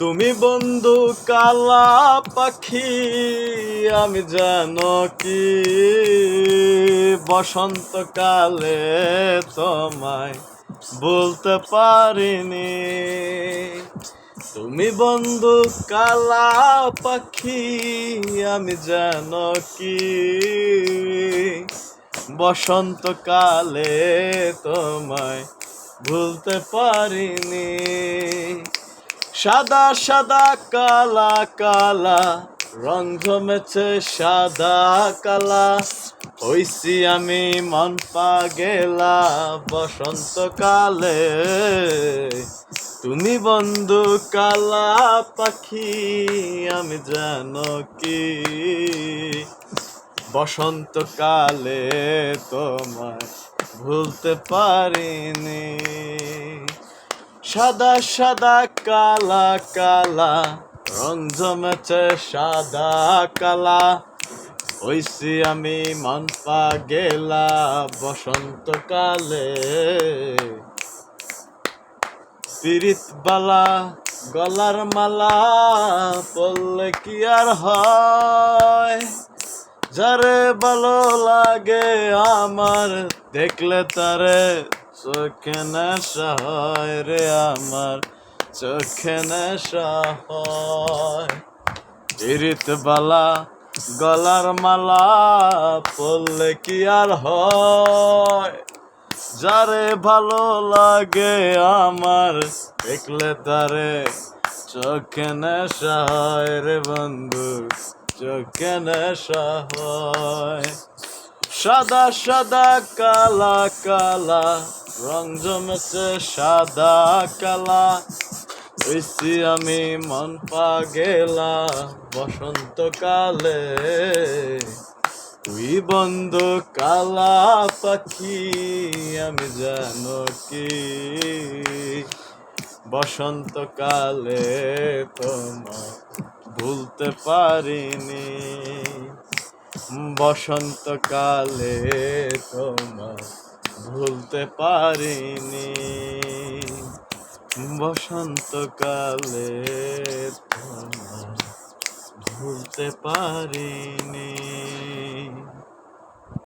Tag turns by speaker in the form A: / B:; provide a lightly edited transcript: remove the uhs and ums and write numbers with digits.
A: তুমি বন্ধু কালা পাখি, আমি জানো কি বসন্তকালে তোমায় বলতে পারিনি। তুমি বন্ধু কালা পাখি, আমি জানো কি বসন্তকালে তোমায় ভুলতে পারিনি। সাদা সাদা কালা কালা রং জমেছে সাদা কালা, হইছি আমি মন পাগেলা বসন্তকালে। তুমি বন্ধু কালা পাখি, আমি জানো কি বসন্তকালে তোমায় ভুলতে পারিনি। সাদা সাদা কালা কালা রং জমেছে সাদা কালা, হইছি আমি মন পাগেলা বসন্তকালে। পিরিত বালা গলার মালা পড়লে কি আর হয়, যারে ভালো লাগে আমার দেখলে তারে চোখে নেশা হয় রে, আমার চোখে নেশা হয়। পিরিত বালা গলার মালা পড়লে কি আর হয়, যারে ভালো লাগে আমার দেখলে তারে চোখে নেশা হয় রে বন্ধু, চোখে নেশা হয়। সাদা সাদা কালা কালা রং জমেছে সাদা কালা, হইছি আমি মন পাগেলা বসন্তকালে। তুই বন্ধু কালা পাখি, আমি জানো কি বসন্তকালে তোমায় ভুলতে পারিনি। বসন্তকালে তোমায় ভুলতে পারিনি। বসন্তকালে তোমায় ভুলতে পারিনি।